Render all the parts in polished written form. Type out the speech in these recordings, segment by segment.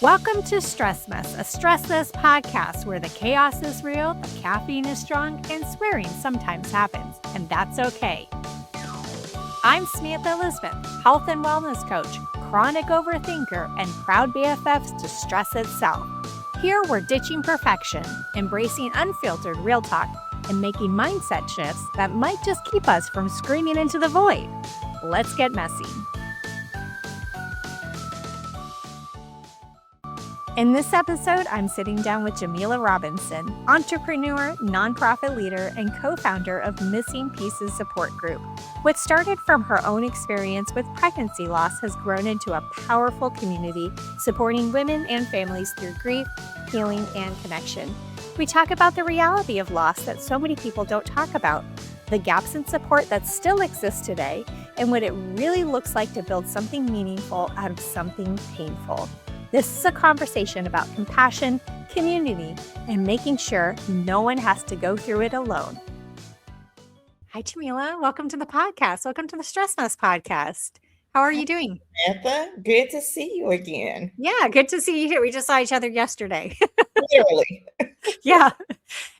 Welcome to Stress Mess, a stressless podcast where the chaos is real, the caffeine is strong, and swearing sometimes happens, and that's okay. I'm Samantha Elizabeth, health and wellness coach, chronic overthinker, and proud BFFs to stress itself. Here we're ditching perfection, embracing unfiltered real talk, and making mindset shifts that might just keep us from screaming into the void. Let's get messy. In this episode, I'm sitting down with Jamilah Robinson, entrepreneur, nonprofit leader, and co-founder of Missing Pieces Support Group. What started from her own experience with pregnancy loss has grown into a powerful community supporting women and families through grief, healing, and connection. We talk about the reality of loss that so many people don't talk about, the gaps in support that still exist today, and what it really looks like to build something meaningful out of something painful. This is a conversation about compassion, community, and making sure no one has to go through it alone. Hi, Jamilah. Welcome to the podcast. Welcome to the Stress Mess podcast. How are you doing? Samantha, good to see you again. Yeah, good to see you here. We just saw each other yesterday. Literally. Yeah.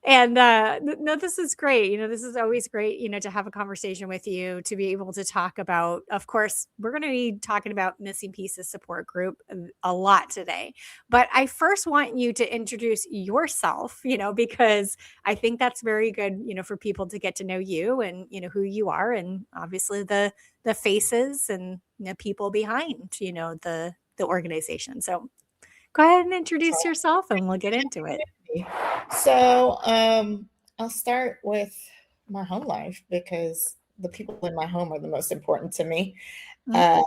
And no, this is great. This is always great, to have a conversation with you, to be able to talk about, of course, we're going to be talking about Missing Pieces Support Group a lot today. But I first want you to introduce yourself, because I think that's very good, for people to get to know you and, who you are, and obviously the faces and people behind, the organization. So go ahead and introduce yourself and we'll get into it. So I'll start with my home life because the people in my home are the most important to me. I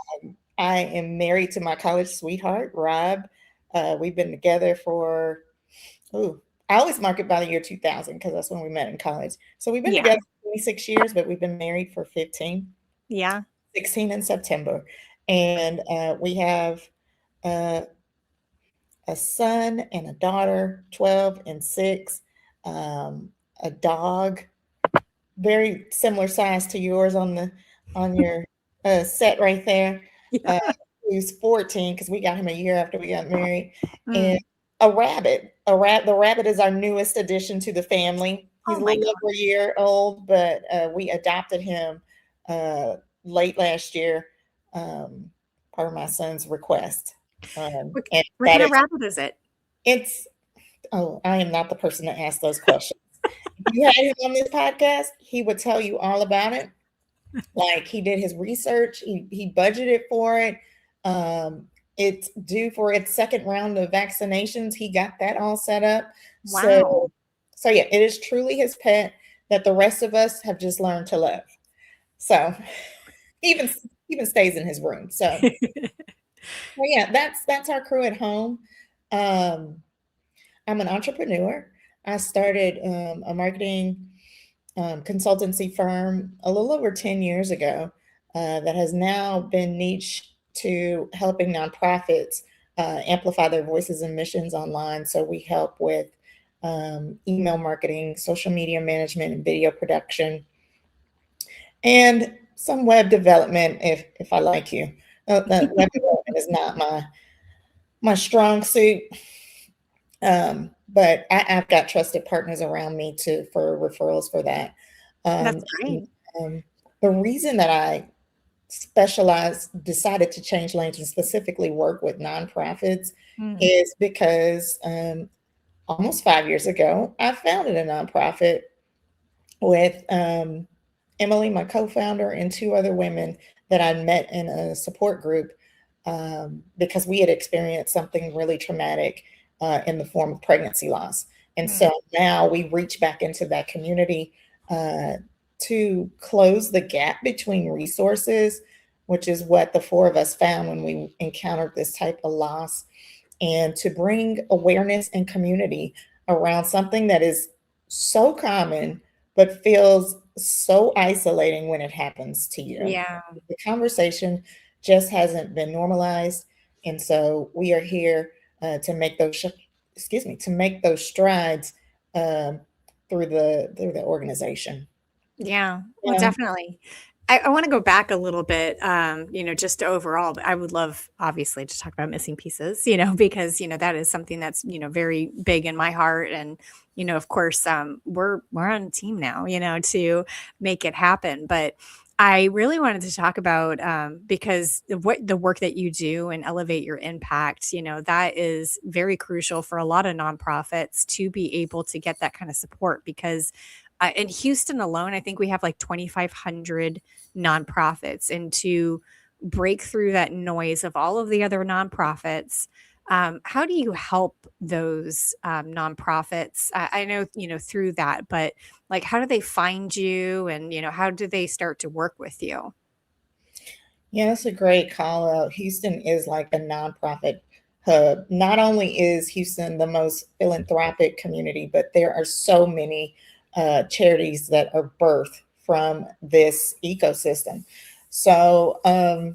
am married to my college sweetheart, Rob. We've been together for, I always mark it by the year 2000 because that's when we met in college. So we've been together for 26 years, but we've been married for 15. Yeah. 16 in September. And we have a son and a daughter, 12 and 6, a dog, very similar size to yours on your set right there, who's 14 because we got him a year after we got married, and a rabbit. The rabbit is our newest addition to the family. He's a little over a year old, but we adopted him late last year, per my son's request. What kind of rabbit is it? I am not the person to ask those questions. If you had him on this podcast, he would tell you all about it. Like, he did his research, he budgeted for it. It's due for its second round of vaccinations. He got that all set up. Wow. So yeah, it is truly his pet that the rest of us have just learned to love. So even stays in his room. So yeah, that's our crew at home. I'm an entrepreneur. I started a marketing consultancy firm a little over 10 years ago that has now been niche to helping nonprofits amplify their voices and missions online. So we help with email marketing, social media management, and video production, and some web development if I like you. Web development is not my strong suit. But I've got trusted partners around me for referrals for that. That's great. The reason that I decided to change lanes and specifically work with nonprofits is because almost 5 years ago, I founded a nonprofit with Emily, my co-founder, and 2 other women that I met in a support group because we had experienced something really traumatic in the form of pregnancy loss. And so now we reach back into that community to close the gap between resources, which is what the 4 of us found when we encountered this type of loss, and to bring awareness and community around something that is so common, but feels so isolating when it happes to you. Yeah. The conversation just hasn't been normalized. And so we are here to make those strides through the organization. Yeah, well, definitely. I want to go back a little bit, just overall. I would love, obviously, to talk about missing pieces, because that is something that's very big in my heart, and of course, we're on a team now, to make it happen. But I really wanted to talk about because the work that you do and elevate your impact, that is very crucial for a lot of nonprofits to be able to get that kind of support because. In Houston alone, I think we have like 2,500 nonprofits, and to break through that noise of all of the other nonprofits, how do you help those nonprofits? I know through that, but like how do they find you, and how do they start to work with you? Yeah, that's a great call out. Houston is like a nonprofit hub. Not only is Houston the most philanthropic community, but there are so many charities that are birthed from this ecosystem. So, as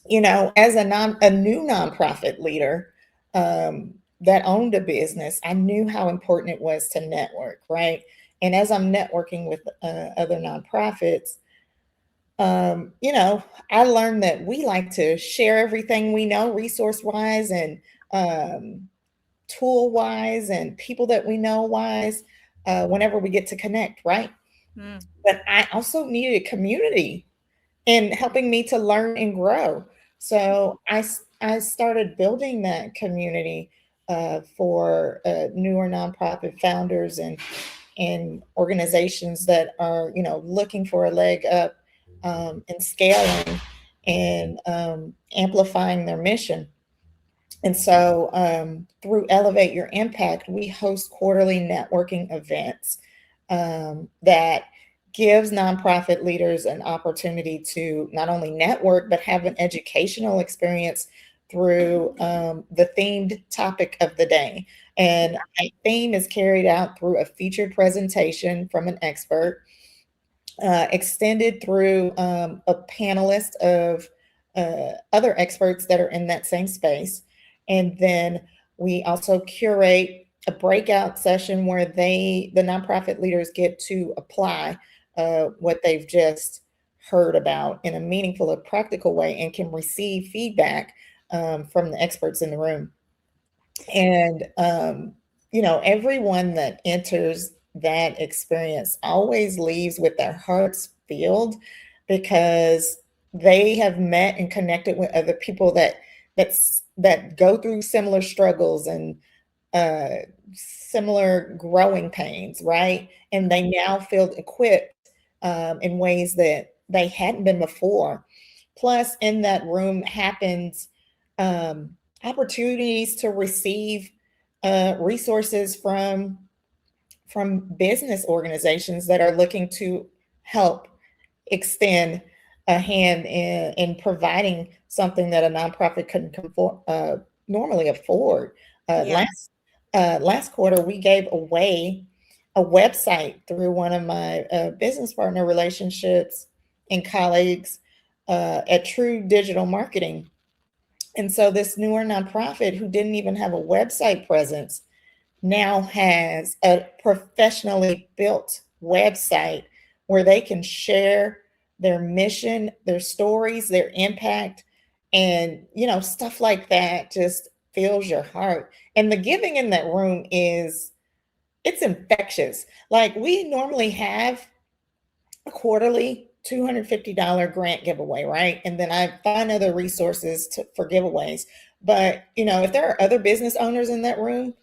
a new nonprofit leader that owned a business, I knew how important it was to network, right? And as I'm networking with other nonprofits, I learned that we like to share everything we know, resource wise and um, tool wise, and people that we know wise, whenever we get to connect, right? Mm. But I also needed community in helping me to learn and grow. So I started building that community for newer nonprofit founders and organizations that are, looking for a leg up and scaling and amplifying their mission. And so, through Elevate Your Impact, we host quarterly networking events that gives nonprofit leaders an opportunity to not only network but have an educational experience through the themed topic of the day. And a theme is carried out through a featured presentation from an expert, extended through a panelist of other experts that are in that same space. And then we also curate a breakout session where the nonprofit leaders, get to apply what they've just heard about in a meaningful or practical way and can receive feedback from the experts in the room. And, everyone that enters that experience always leaves with their hearts filled because they have met and connected with other people that go through similar struggles and uh, similar growing pains, right? And they now feel equipped in ways that they hadn't been before. Plus, in that room happens um, opportunities to receive resources from business organizations that are looking to help extend a hand in providing something that a nonprofit couldn't normally afford. Uh, Yeah. last last quarter, we gave away a website through one of my business partner relationships and colleagues at True Digital Marketing. And so this newer nonprofit who didn't even have a website presence now has a professionally built website where they can share their mission, their stories, their impact, and stuff like that just fills your heart. And the giving in that room is it's infectious. Like we normally have a quarterly $250 grant giveaway, right? And then I find other resources for giveaways. But if there are other business owners in that room,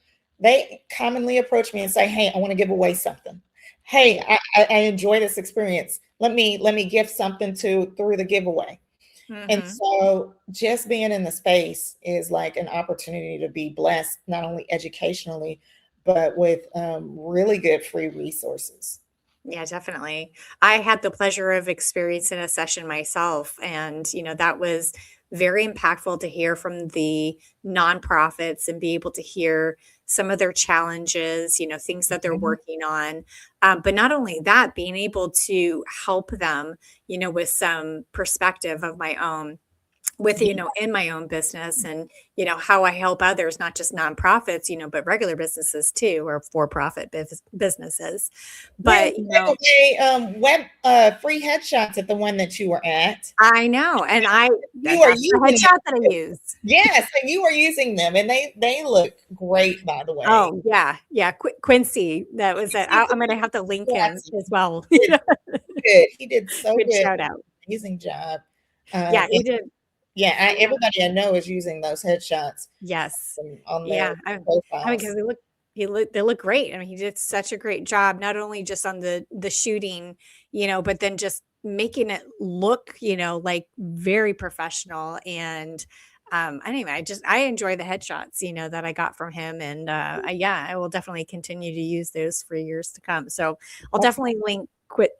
they commonly approach me and say, "Hey, I want to give away something. Hey, I enjoy this experience. Let me gift something to through the giveaway." And Hmm. so just being in the space is like an opportunity to be blessed, not only educationally, but with really good free resources. Yeah, definitely. I had the pleasure of experiencing a session myself, and that was very impactful to hear from the nonprofits and be able to hear some of their challenges, things that they're Mhm. working on. But not only that, being able to help them, with some perspective of my own. with, in my own business and, how I help others, not just nonprofits, but regular businesses too, or for-profit businesses. Yeah, But, you gave away free headshots at the one that you were at. I know. And You are that's the using headshot that I them. use. Yes, and you are using them, and they look great, by the way. Oh, yeah. Yeah. Quincy, that was it. I'm going to have to link him as well. Good. He did so Good good. shout out. Amazing job. Yeah, he did. Yeah, everybody I know is using those headshots. Yes. On their profiles. I mean, because they look great. I mean, he did such a great job, not only just on the shooting, but then just making it look, like very professional. And anyway, I enjoy the headshots, that I got from him. And I will definitely continue to use those for years to come. So I'll definitely link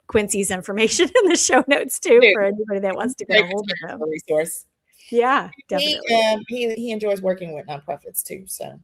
Quincy's information in the show notes too, for anybody that wants to get a hold of him. Resource. Yeah, definitely. He enjoys working with nonprofits too. So,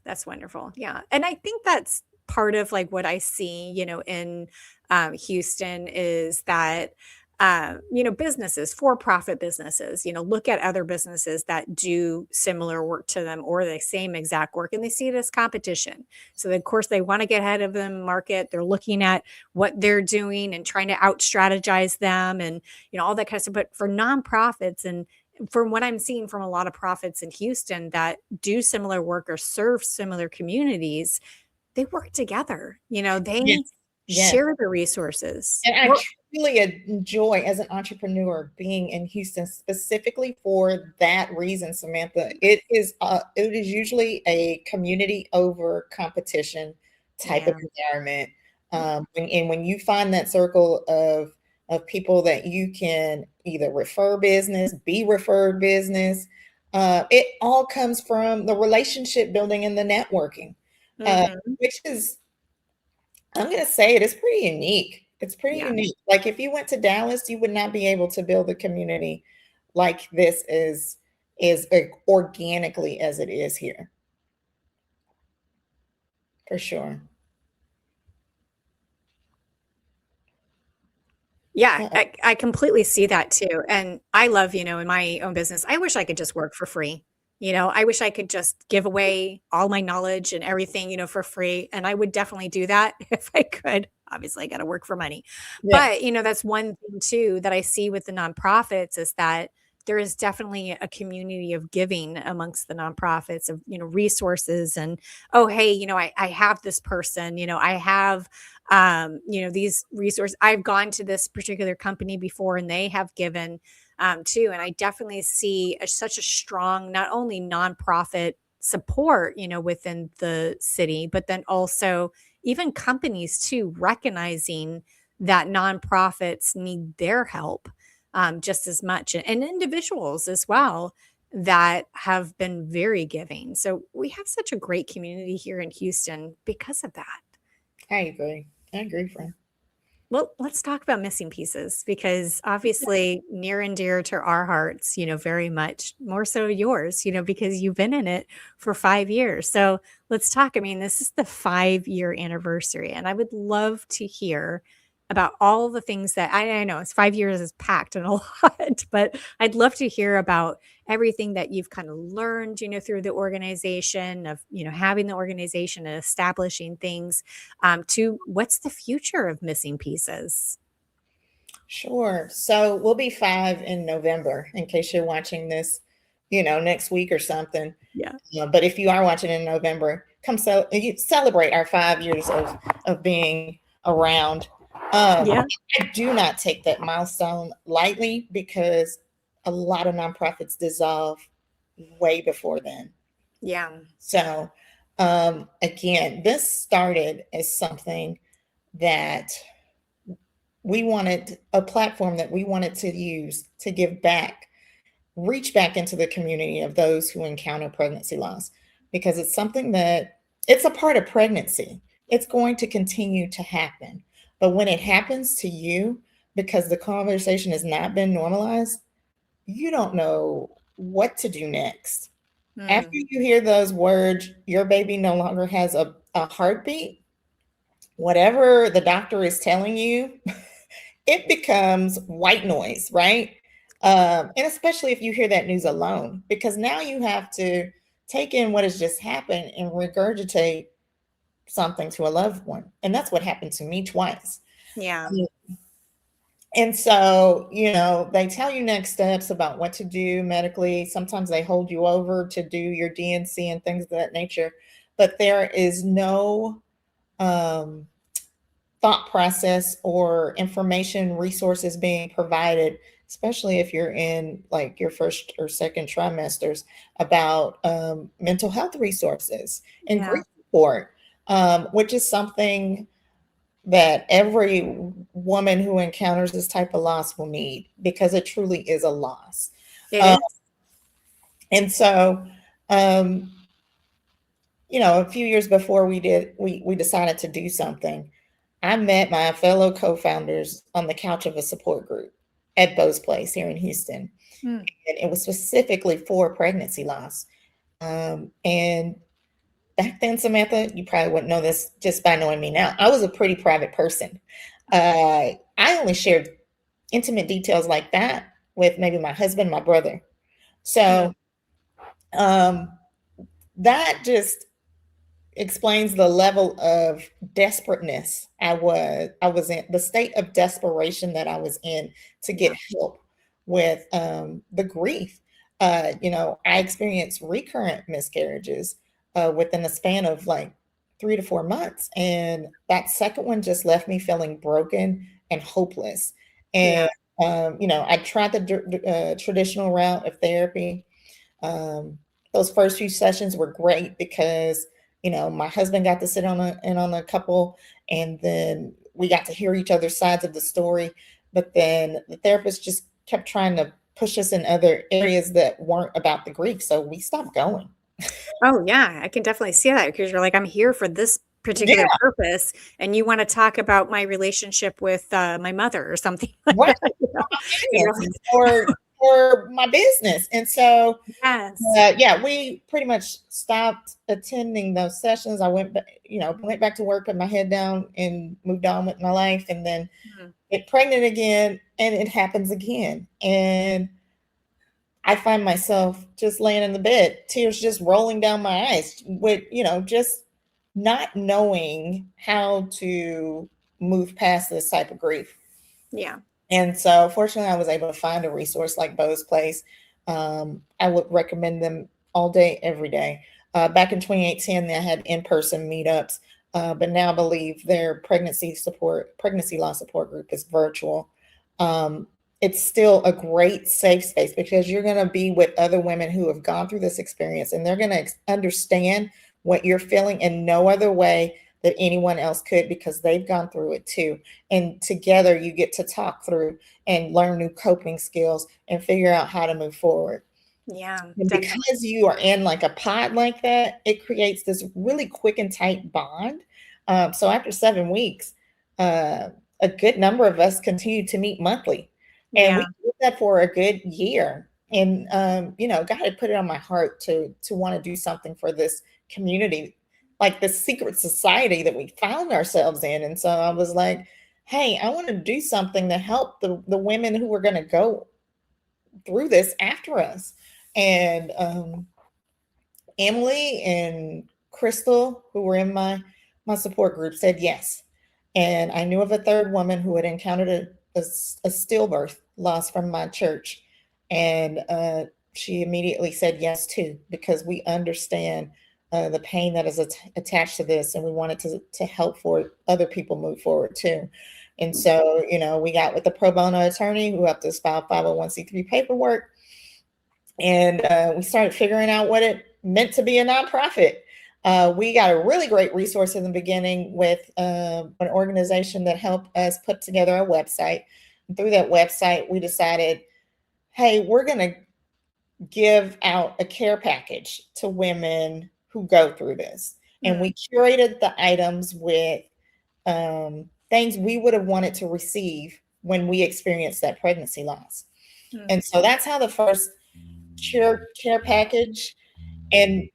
that's wonderful. Yeah. And I think that's part of like what I see, in Houston is that, businesses, for-profit businesses, look at other businesses that do similar work to them or the same exact work, and they see it as competition. So of course they want to get ahead of the market. They're looking at what they're doing and trying to out strategize them and, all that kind of stuff. But for nonprofits, and from what I'm seeing from a lot of profits in Houston that do similar work or serve similar communities, they work together. They share the resources. And I truly enjoy, as an entrepreneur, being in Houston specifically for that reason, Samantha. It is usually a community over competition type of environment. And when you find that circle of people that you can either refer business, be referred business, it all comes from the relationship building and the networking, which is, I'm going to say it's pretty unique. It's pretty unique. Like if you went to Dallas, you would not be able to build a community like this is organically as it is here. For sure. Yeah, I completely see that too. And I love, in my own business, I wish I could just work for free. I wish I could just give away all my knowledge and everything, for free. And I would definitely do that if I could. Obviously, I got to work for money. Yeah. But, that's one thing too that I see with the nonprofits is that there is definitely a community of giving amongst the nonprofits of, resources and, oh, hey, I have this person, I have, these resources. I've gone to this particular company before and they have given too. And I definitely see such a strong, not only nonprofit support, within the city, but then also even companies too, recognizing that nonprofits need their help just as much, and individuals as well that have been very giving. So we have such a great community here in Houston because of that. I agree, friend. Well, let's talk about missing pieces because obviously near and dear to our hearts, very much more so yours, because you've been in it for 5 years. So let's talk. I mean, this is the 5-year anniversary, and I would love to hear about all the things that I know it's 5 years is packed and a lot, but I'd love to hear about everything that you've kind of learned, through the organization of, having the organization and establishing things to what's the future of Missing Pieces? Sure. So we'll be 5 in November in case you're watching this, next week or something. Yeah. But if you are watching in November, come celebrate our 5 years of being around. I do not take that milestone lightly because a lot of nonprofits dissolve way before then. Yeah. So, again, this started as something that we wanted, a platform that we wanted to use to give back, reach back into the community of those who encounter pregnancy loss, because it's something that it's a part of pregnancy. It's going to continue to happen. But when it happens to you, because the conversation has not been normalized, you don't know what to do next. After you hear those words, your baby no longer has a heartbeat, whatever the doctor is telling you, it becomes white noise, right? And especially if you hear that news alone, because now you have to take in what has just happened and regurgitate something to a loved one. And that's what happened to me twice. Yeah. And so, they tell you next steps about what to do medically. Sometimes they hold you over to do your DNC and things of that nature. But there is no thought process or information resources being provided, especially if you're in like your first or second trimesters, about mental health resources and grief support, which is something that every woman who encounters this type of loss will need, because it truly is a loss. It is. And so, a few years before we decided to do something, I met my fellow co-founders on the couch of a support group at Bo's Place here in Houston. And it was specifically for pregnancy loss. And back then, Samantha, you probably wouldn't know this just by knowing me now, I was a pretty private person. I only shared intimate details like that with maybe my husband, my brother. So that just explains the level of desperateness I was in, the state of desperation that I was in to get help with the grief. I experienced recurrent miscarriages within a span of like 3 to 4 months, and that second one just left me feeling broken and hopeless. And I tried the traditional route of therapy. Those first few sessions were great because my husband got to sit on a couple, and then we got to hear each other's sides of the story. But then the therapist just kept trying to push us in other areas that weren't about the grief, so we stopped going. Oh, yeah, I can definitely see that, because you're like, I'm here for this particular purpose, and you want to talk about my relationship with my mother or something like Right. that. Or my business. And so Yes. we pretty much stopped attending those sessions. I went back to work, put my head down, and moved on with my life, and then get pregnant again, and it happens again. And I find myself just laying in the bed, tears just rolling down my eyes, with just not knowing how to move past this type of grief. Yeah. And so fortunately, I was able to find a resource like Bo's Place. I would recommend them all day, every day. Back in 2018, they had in-person meetups, but now I believe their pregnancy loss support group is virtual. It's still a great safe space, because you're going to be with other women who have gone through this experience, and they're going to understand what you're feeling in no other way that anyone else could, because they've gone through it too. And together you get to talk through and learn new coping skills and figure out how to move forward. Yeah. And because you are in like a pod like that, it creates this really quick and tight bond. So after 7 weeks, a good number of us continue to meet monthly. And we did that for a good year. And, God had put it on my heart to want to do something for this community, like the secret society that we found ourselves in. And so I was like, hey, I want to do something to help the women who were going to go through this after us. And Emily and Crystal, who were in my support group, said yes. And I knew of a third woman who had encountered a stillbirth loss from my church. And she immediately said yes too, because we understand the pain that is attached to this, and we wanted to help for other people move forward too. And so, we got with the pro bono attorney who helped us file 501c3 paperwork, and we started figuring out what it meant to be a nonprofit. We got a really great resource in the beginning with an organization that helped us put together a website. And through that website, we decided, hey, we're going to give out a care package to women who go through this. And we curated the items with things we would have wanted to receive when we experienced that pregnancy loss. And so that's how the first care package and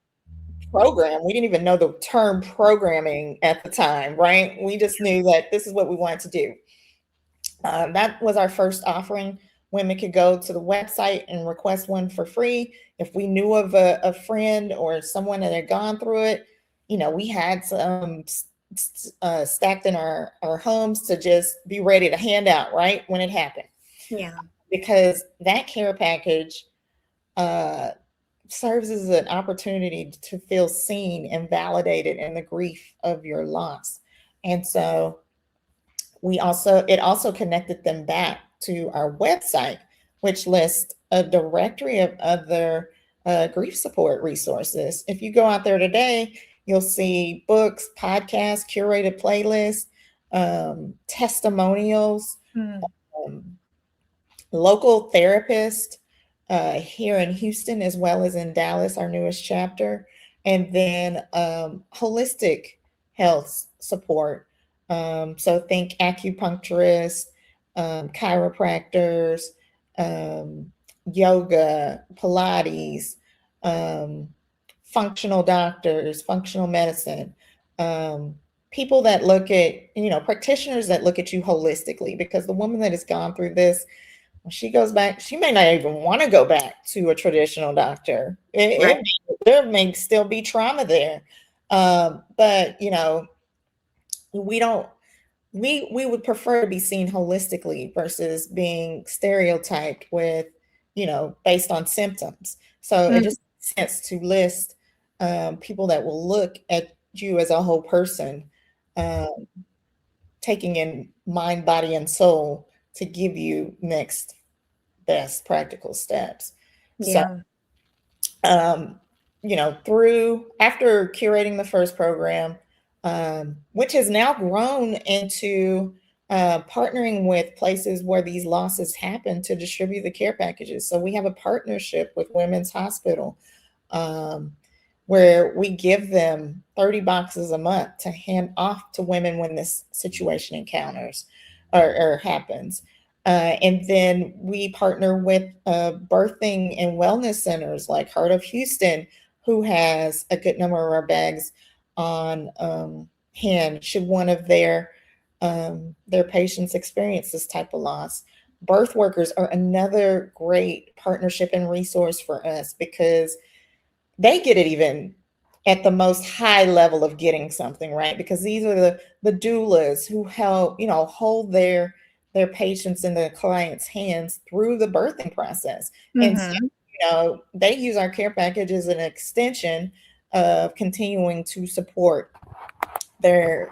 program, we didn't even know the term programming at the time, right? We just knew that this is what we wanted to do. That was our first offering. women could go to the website and request one for free. If we knew of a friend or someone that had gone through it, we had some stacked in our homes to just be ready to hand out right when it happened. Yeah. Because that care package serves as an opportunity to feel seen and validated in the grief of your loss. And so it also connected them back to our website, which lists a directory of other grief support resources. If you go out there today, you'll see books, podcasts, curated playlists, testimonials, um, local therapists here in Houston, as well as in Dallas, our newest chapter, and then holistic health support. So think acupuncturists, chiropractors, yoga, Pilates, functional doctors, functional medicine, people that look at, practitioners that look at you holistically, because the woman that has gone through this, when she goes back, she may not even want to go back to a traditional doctor. There may still be trauma there. But we don't, we would prefer to be seen holistically versus being stereotyped with, based on symptoms. So it just makes sense to list people that will look at you as a whole person, taking in mind, body, and soul to give you next best practical steps. Yeah. So, through after curating the first program, which has now grown into partnering with places where these losses happen to distribute the care packages. So we have a partnership with Women's Hospital, where we give them 30 boxes a month to hand off to women when this situation encounters or happens. And then we partner with birthing and wellness centers like Heart of Houston, who has a good number of our bags on hand should one of their patients experience this type of loss. Birth workers are another great partnership and resource for us, because they get it even at the most high level of getting something, right? Because these are the doulas who help, hold their patients in the client's hands through the birthing process. And so, they use our care package as an extension of continuing to support their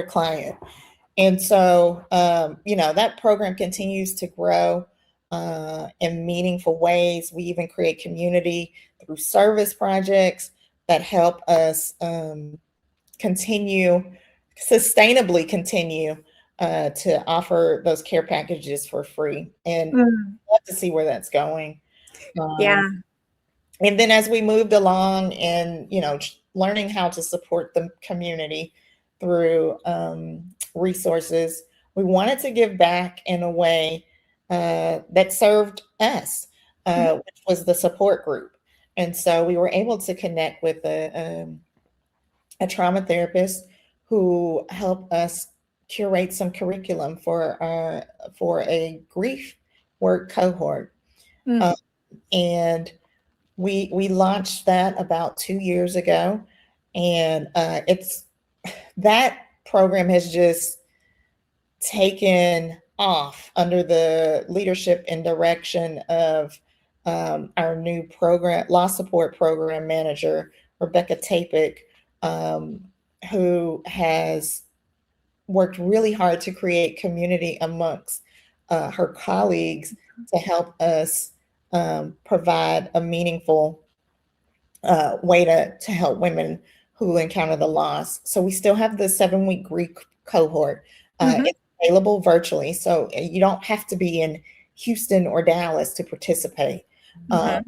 client. And so, that program continues to grow in meaningful ways. We even create community through service projects that help us sustainably continue to offer those care packages for free. And love to see where that's going. And then as we moved along and, learning how to support the community through resources, we wanted to give back in a way that served us, which was the support group. And so we were able to connect with a trauma therapist who helped us curate some curriculum for a grief work cohort. And we launched that about 2 years ago, and that program has just taken off under the leadership and direction of our new loss support program manager, Rebecca Tapik, who has worked really hard to create community amongst her colleagues to help us provide a meaningful way to help women who encounter the loss. So we still have the 7-week grief cohort. It's available virtually, so you don't have to be in Houston or Dallas to participate. And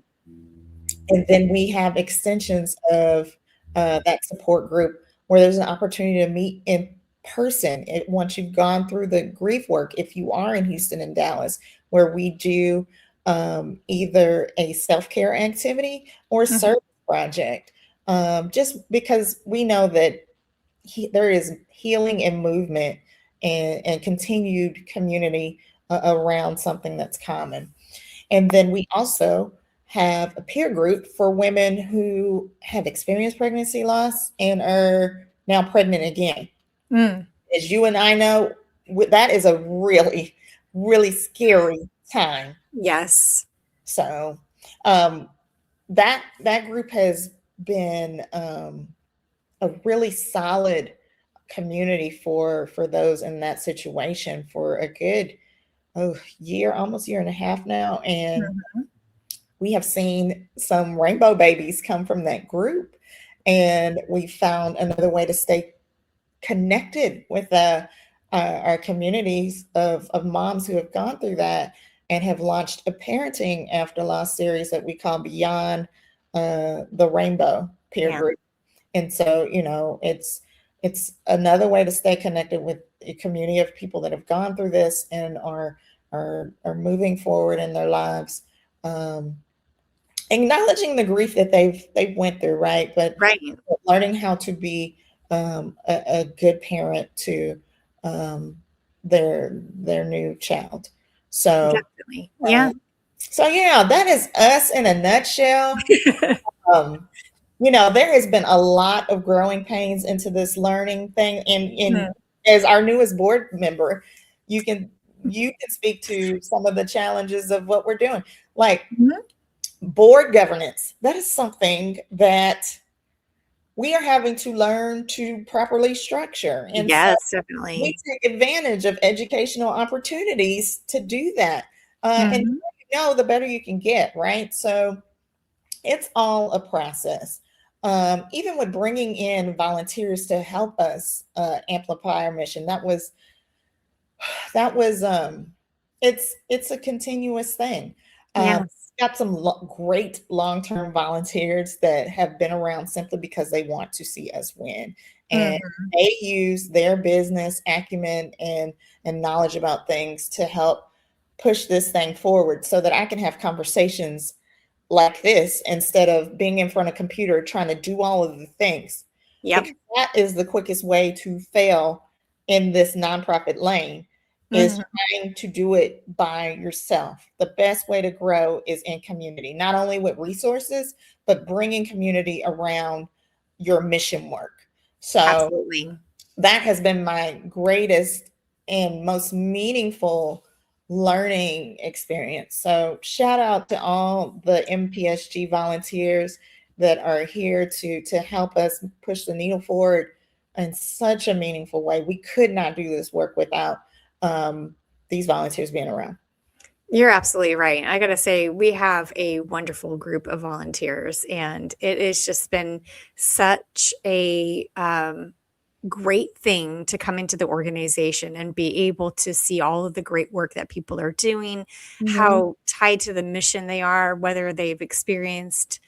then we have extensions of that support group where there's an opportunity to meet in person once you've gone through the grief work, if you are in Houston and Dallas, where we do either a self-care activity or a service project, just because we know that there is healing and movement and continued community around something that's common. And then we also have a peer group for women who have experienced pregnancy loss and are now pregnant again. As you and I know, that is a really, really scary time. Yes. So that group has been a really solid community for those in that situation for a good year, almost year and a half now. And we have seen some rainbow babies come from that group. And we found another way to stay connected with our communities of moms who have gone through that and have launched a parenting after loss series that we call Beyond the Rainbow Peer Group. And so, it's another way to stay connected with a community of people that have gone through this and are moving forward in their lives, acknowledging the grief that they've went through, right? But learning how to be a good parent to their new child. So definitely, yeah. So yeah, that is us in a nutshell. There has been a lot of growing pains into this learning thing, and as our newest board member, you can speak to some of the challenges of what we're doing, like board governance. That is something that we are having to learn to properly structure. And yes, definitely. We take advantage of educational opportunities to do that. And the better you can get, right? So it's all a process. Even with bringing in volunteers to help us amplify our mission, it's a continuous thing. Got some great long-term volunteers that have been around simply because they want to see us win, and they use their business acumen and knowledge about things to help push this thing forward so that I can have conversations like this instead of being in front of a computer trying to do all of the things. Because that is the quickest way to fail in this nonprofit lane, is trying to do it by yourself. The best way to grow is in community, not only with resources, but bringing community around your mission work. So that has been my greatest and most meaningful learning experience. So shout out to all the MPSG volunteers that are here to help us push the needle forward in such a meaningful way. We could not do this work without these volunteers being around. You're absolutely right. I got to say, we have a wonderful group of volunteers, and it has just been such a great thing to come into the organization and be able to see all of the great work that people are doing, how tied to the mission they are, whether they've experienced,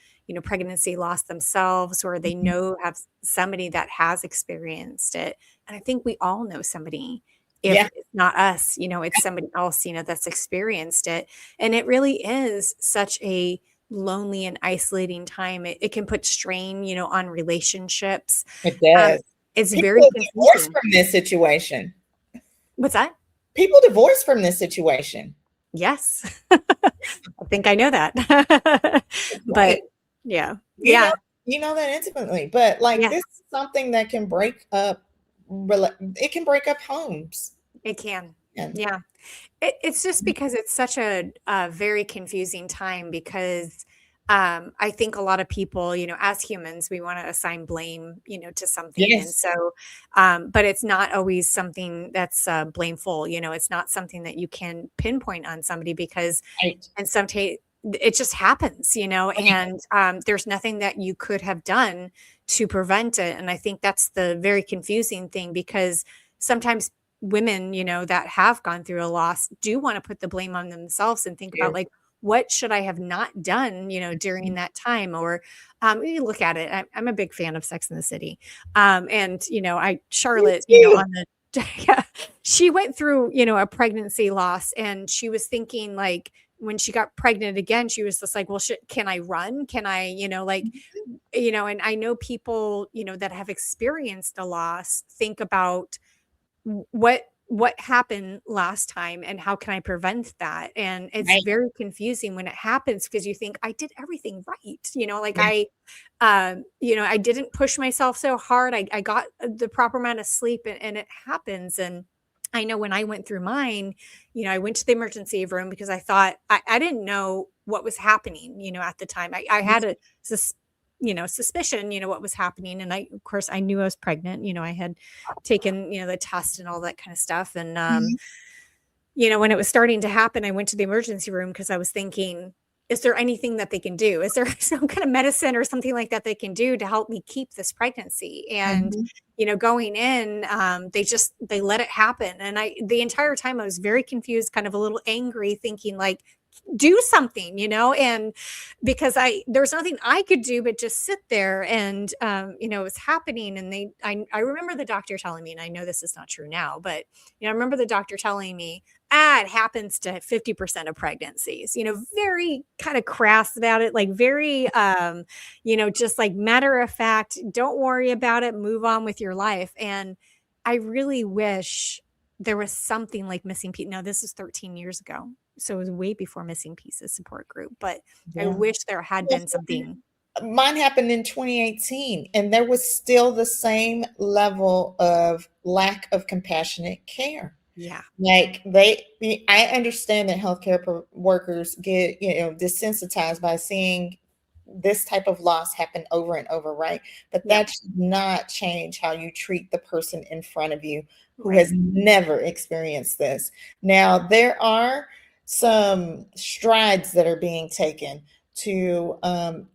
pregnancy loss themselves, or they have somebody that has experienced it. And I think we all know somebody. If it's not us, it's somebody else, that's experienced it. And it really is such a lonely and isolating time. It can put strain, on relationships. It does. It's people very divorce from this situation. What's that? People divorce from this situation. Yes. I think I know that. But yeah. You know that intimately. But this is something that can break up. It can break up homes. It can. Yeah. It's just because it's such a very confusing time, because I think a lot of people, as humans, we want to assign blame, to something. And so, but it's not always something that's blameful. It's not something that you can pinpoint on somebody, because in some it just happens, and there's nothing that you could have done to prevent it. And I think that's the very confusing thing, because sometimes women, that have gone through a loss do want to put the blame on themselves and think about what should I have not done, during that time? Or you look at it, I'm a big fan of Sex and the City. And, Charlotte, on the, she went through, a pregnancy loss, and she was thinking, when she got pregnant again, she was just like, well, can I run? Can I, and I know people, that have experienced a loss think about what what happened last time and how can I prevent that? And it's Right. very confusing when it happens because you think I did everything right. Like Yeah. I didn't push myself so hard. I got the proper amount of sleep and it happens. And I know when I went through mine, I went to the emergency room because I thought I didn't know what was happening, at the time. I had a suspicion, what was happening. And of course, I knew I was pregnant. I had taken, the test and all that kind of stuff. And, Mhm. when it was starting to happen, I went to the emergency room because I was thinking, is there anything that they can do? Is there some kind of medicine or something like that they can do to help me keep this pregnancy? And, Mhm. going in, they let it happen. And the entire time I was very confused, kind of a little angry, thinking like, do something, and because there's nothing I could do but just sit there and it was happening. And I remember the doctor telling me, and I know this is not true now, but I remember the doctor telling me, it happens to 50% of pregnancies, very kind of crass about it, like very just like matter of fact, don't worry about it, move on with your life. And I really wish there was something like Missing Pieces. Now, this is 13 years ago. So it was way before Missing Pieces support group, but I Yeah. wish there had Yes, been something. mine happened in 2018, and there was still the same level of lack of compassionate care. Yeah. Like I understand that workers get, desensitized by seeing this type of loss happen over and over, right? But Yep. that should not change how you treat the person in front of you who Right. has never experienced this. Now, there are some strides that are being taken to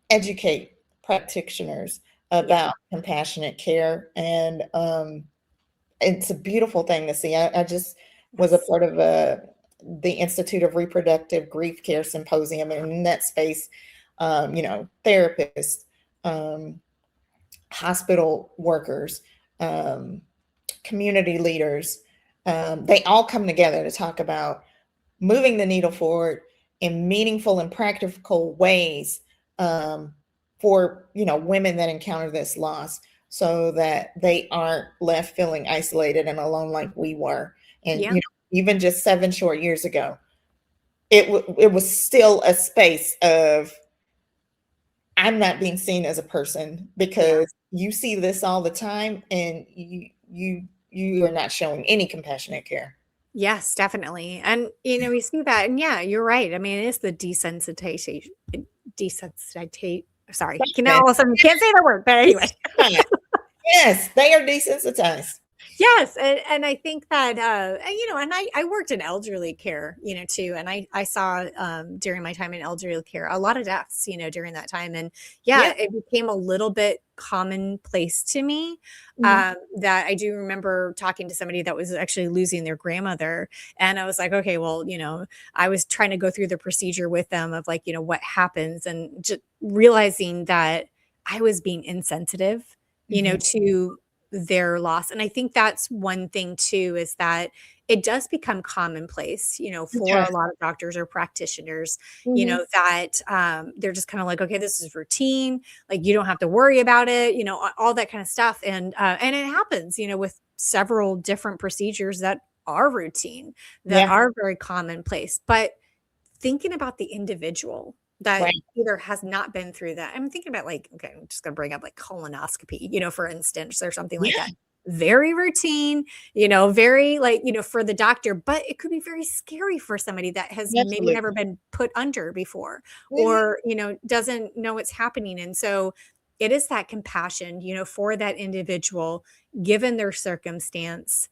educate practitioners Yeah. about compassionate care, and it's a beautiful thing to see. I just was a Yes. part of the Institute of Reproductive Grief Care Symposium, and in that space, therapists, um, hospital workers, um, community leaders, they all come together to talk about moving the needle forward in meaningful and practical ways, um, for women that encounter this loss, so that they aren't left feeling isolated and alone like we were. And Yeah. even just 7 short years ago, it was still a space of, I'm not being seen as a person, Yeah. because you see this all the time, and you are not showing any compassionate care. Yes, definitely. And we see that. And yeah, you're right. I mean, it is the desensitization. Sorry, can all of a sudden can't say the word, but anyway. Desensitized. Yes, they are desensitized. Yes, and I think that and I worked in elderly care, too, and I saw during my time in elderly care a lot of deaths, during that time, and yeah, Yeah. it became a little bit commonplace to me. Mhm. That I do remember talking to somebody that was actually losing their grandmother, and I was like, okay, well, I was trying to go through the procedure with them of like, what happens, and just realizing that I was being insensitive, Mhm. to their loss. And I think that's one thing too, is that it does become commonplace, for Okay. a lot of doctors or practitioners, Mhm. that they're just kind of like, okay, this is routine. Like you don't have to worry about it, all that kind of stuff. And it happens, with several different procedures that are routine, that Yeah. are very commonplace. But thinking about the individual that Right. either has not been through that. I'm thinking about like, okay, I'm just gonna bring up like colonoscopy, for instance, or something like Yeah. that. Very routine, very like, for the doctor, but it could be very scary for somebody that has maybe never Absolutely. been put under before Mhm. or, doesn't know what's happening. And so it is that compassion, for that individual, given their circumstance.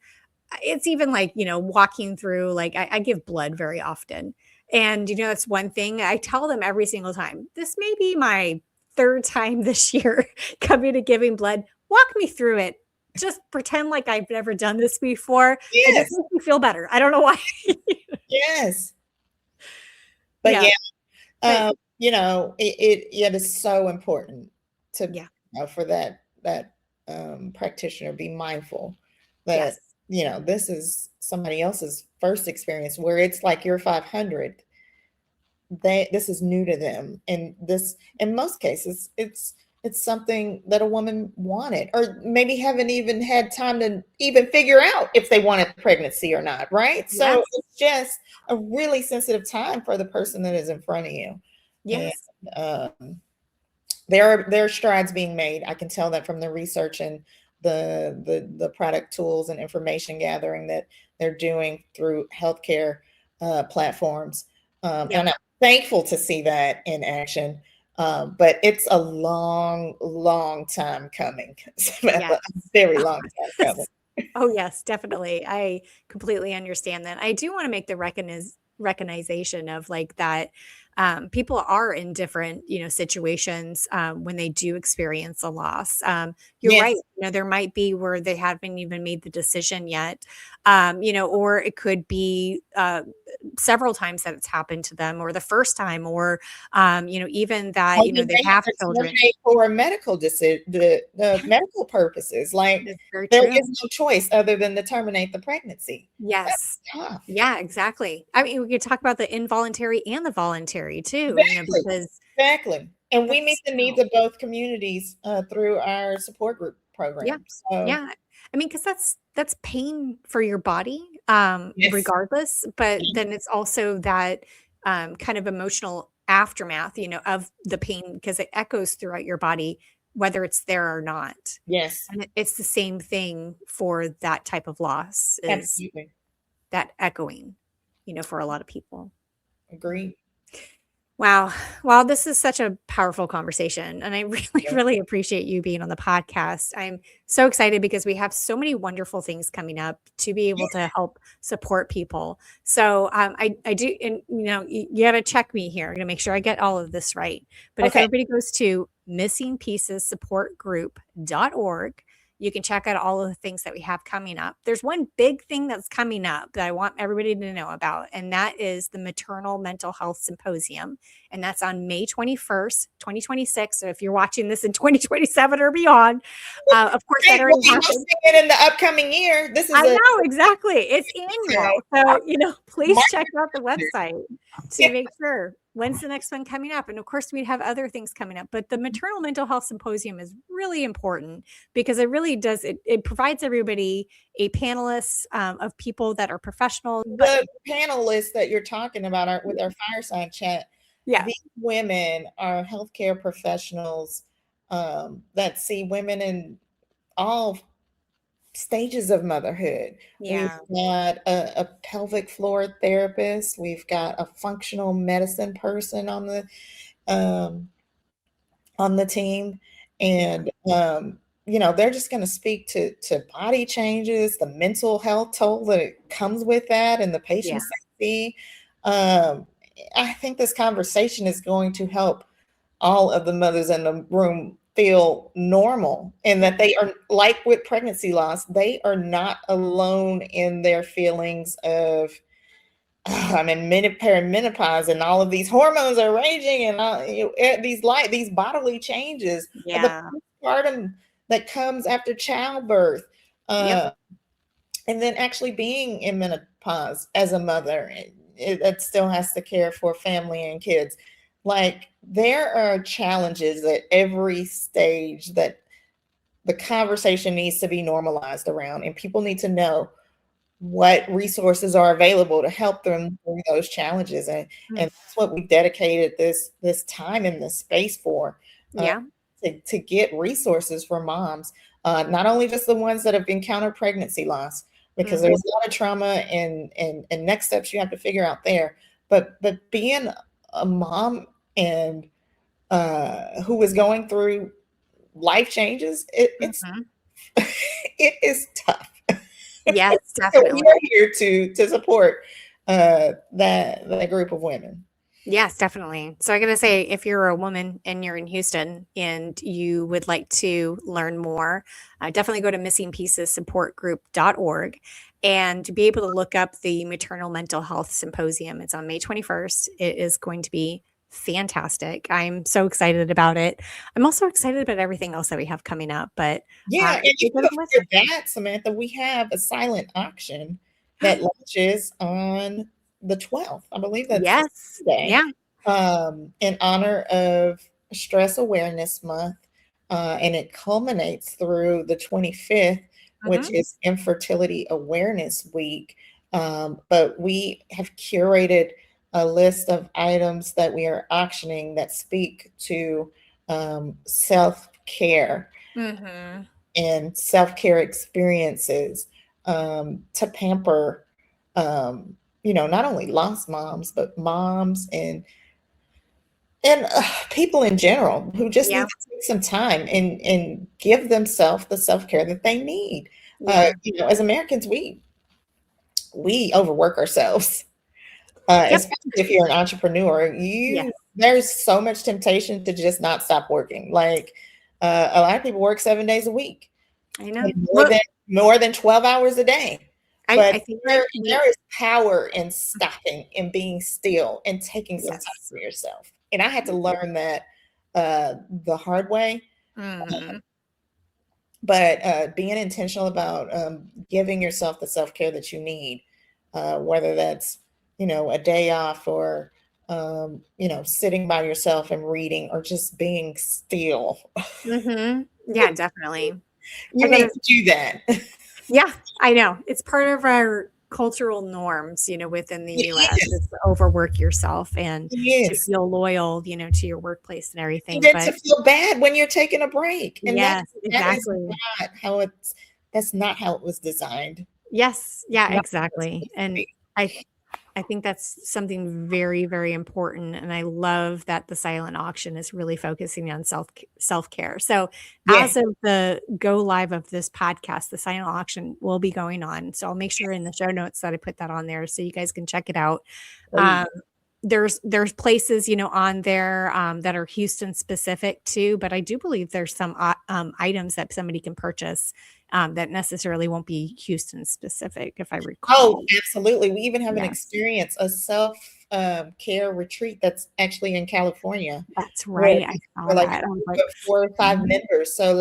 It's even like, walking through, like, I give blood very often. And, that's one thing I tell them every single time. This may be my third time this year coming to giving blood. Walk me through it. Just pretend like I've never done this before. It just Yes. makes me feel better. I don't know why. Yes. But Yeah. yeah, But it is so important to, yeah. for that practitioner be mindful that, Yes. this is somebody else's first experience, where it's like you're 500. This is new to them, and this, in most cases, it's it's something that a woman wanted, or maybe haven't even had time to even figure out if they wanted pregnancy or not, right? So Yes. it's just a really sensitive time for the person that is in front of you. Yes. And there are strides being made. I can tell that from the research and the product tools and information gathering that they're doing through healthcare platforms. And I'm thankful to see that in action. But it's a long time coming, Samantha. Yes. A very long time coming. Oh, yes, definitely. I completely understand that. I do want to make the recognition of like that people are in different, situations when they do experience a loss. You're Yes. right. There might be where they haven't even made the decision yet, or it could be several times that it's happened to them, or the first time, or even that Or you they may have to children. terminate for a medical decision, the medical purposes. Like That's very there true. is no choice other than to terminate the pregnancy. Yes. That's tough. Yeah, exactly. I mean, we could talk about the involuntary and the voluntary too, Exactly. because Exactly. And we meet that's the needs of both communities through our support group yeah, program. So yeah. I mean, because that's pain for your body, yes, regardless. But then it's also that kind of emotional aftermath, of the pain because it echoes throughout your body, whether it's there or not. yes, And it's the same thing for that type of loss is absolutely. that echoing, for a lot of people. Agreed. Wow. Well, this is such a powerful conversation. And I really, really appreciate you being on the podcast. I'm so excited because we have so many wonderful things coming up to be able to help support people. So I do, and you got to check me here. I'm going to make sure I get all of this right. But if Okay. everybody goes to missingpiecessupportgroup.org, you can check out all of the things that we have coming up. There's one big thing that's coming up that I want everybody to know about, and that is the Maternal Mental Health Symposium. And that's on May 21st, 2026. So if you're watching this in 2027 or beyond, of course, that already We'll happened. see it in the upcoming year. This is I know, exactly. It's annual. So, please check out the website to make sure when's the next one coming up. And of course, we'd have other things coming up. But the Maternal Mental Health Symposium is really important because it really does, it provides everybody a panelist of people that are professional. The panelists that you're talking about are with our fireside chat. Yeah. These women are healthcare professionals that see women in all stages of motherhood. Yeah. We've got a pelvic floor therapist. We've got a functional medicine person on the team, and they're just going to speak to body changes, the mental health toll that it comes with that, and the patient safety. I think this conversation is going to help all of the mothers in the room feel normal, and that they are, like with pregnancy loss, they are not alone in their feelings of I'm in perimenopause and all of these hormones are raging, and these bodily changes, the postpartum that comes after childbirth, and then actually being in menopause as a mother that still has to care for family and kids. Like, there are challenges at every stage that the conversation needs to be normalized around, and people need to know what resources are available to help them through those challenges. And that's what we dedicated this time in this space for, to get resources for moms, not only just the ones that have encountered pregnancy loss, because there's a lot of trauma and next steps you have to figure out there, but being a mom and who is going through life changes, it's it is tough. Yes, So definitely. we are here to support that group of women. Yes, definitely. So I got to say, if you're a woman and you're in Houston and you would like to learn more, definitely go to missingpiecessupportgroup.org and to be able to look up the Maternal Mental Health Symposium. It's on May 21st. It is going to be fantastic. I'm so excited about it. I'm also excited about everything else that we have coming up. But and you put that, Samantha, we have a silent auction that launches on the 12th. I believe that's today. Yeah. In honor of Stress Awareness Month. and it culminates through the 25th, which is Infertility Awareness Week. But we have curated a list of items that we are auctioning that speak to self-care and self-care experiences, to pamper, not only lost moms, but moms and people in general who just need to take some time and give themselves the self-care that they need. As Americans, we overwork ourselves. Especially if you're an entrepreneur, there's so much temptation to just not stop working. Like, a lot of people work 7 days a week. I know, more than 12 hours a day. But I think there is power in stopping and being still and taking some time for yourself. And I had to learn that the hard way. But being intentional about giving yourself the self-care that you need, whether that's, a day off, or, sitting by yourself and reading, or just being still. Yeah, definitely. You need to do that. Yeah, I know. It's part of our cultural norms, within the US, is to overwork yourself and to feel loyal, to your workplace and everything. But to feel bad when you're taking a break. And exactly. That's not how it was designed. Yes. Yeah, exactly. And I think that's something very, very important. And I love that the silent auction is really focusing on self-care. So as of the go live of this podcast, the silent auction will be going on. So I'll make sure in the show notes that I put that on there so you guys can check it out. There's places, on there that are Houston specific too, but I do believe there's some items that somebody can purchase that necessarily won't be Houston specific, if I recall. Oh, absolutely. We even have an experience, a self-care retreat that's actually in California. That's right. I saw that. 4 or 5 members. So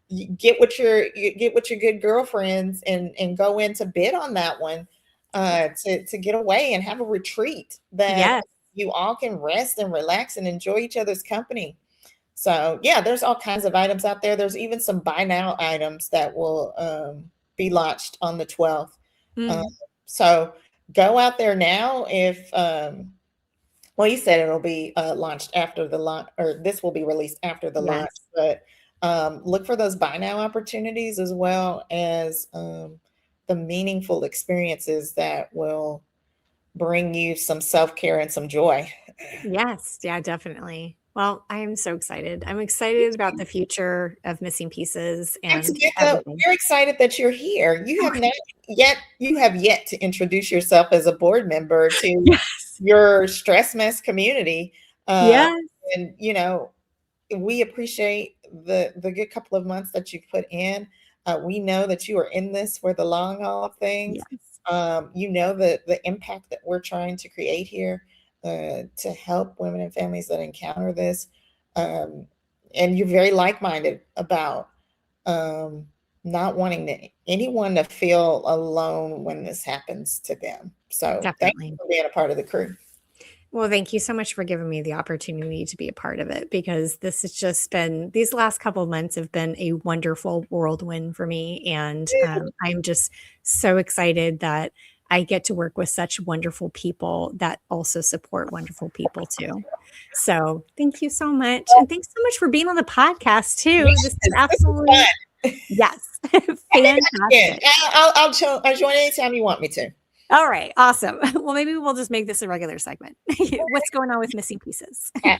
you get with your good girlfriends and go in to bid on that one, to get away and have a retreat that you all can rest and relax and enjoy each other's company. So there's all kinds of items out there. There's even some buy now items that will be launched on the 12th. So go out there now. If you said it'll be launched after the launch, or this will be released after the launch, but look for those buy now opportunities, as well as the meaningful experiences that will bring you some self-care and some joy. Yes. Yeah, definitely. Well, I am so excited. I'm excited about the future of Missing Pieces, and we're excited that you're here. You have yet to introduce yourself as a board member to your stress mess community. And we appreciate the good couple of months that you've put in. We know that you are in this for the long haul of things. The impact that we're trying to create here, to help women and families that encounter this. And you're very like-minded about not wanting anyone to feel alone when this happens to them. So thank you for being a part of the crew. Well, thank you so much for giving me the opportunity to be a part of it, because this has just been, these last couple of months have been a wonderful whirlwind for me. And I'm just so excited that I get to work with such wonderful people that also support wonderful people too. So thank you so much. And thanks so much for being on the podcast too. This is absolutely, fantastic. I'll join anytime you want me to. All right. Awesome. Well, maybe we'll just make this a regular segment. What's going on with Missing Pieces? I'm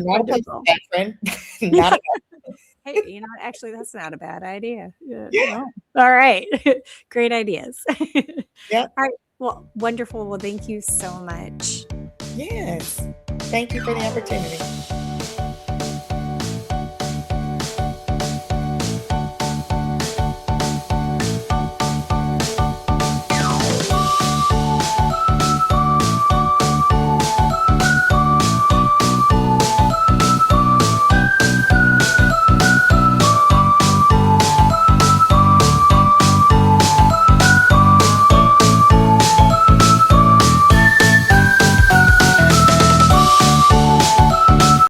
not opposed to that, friend. Not Hey, actually, that's not a bad idea. Yeah. All right. Great ideas. Yeah. All right. Well, wonderful. Well, thank you so much. Yes. Thank you for the opportunity.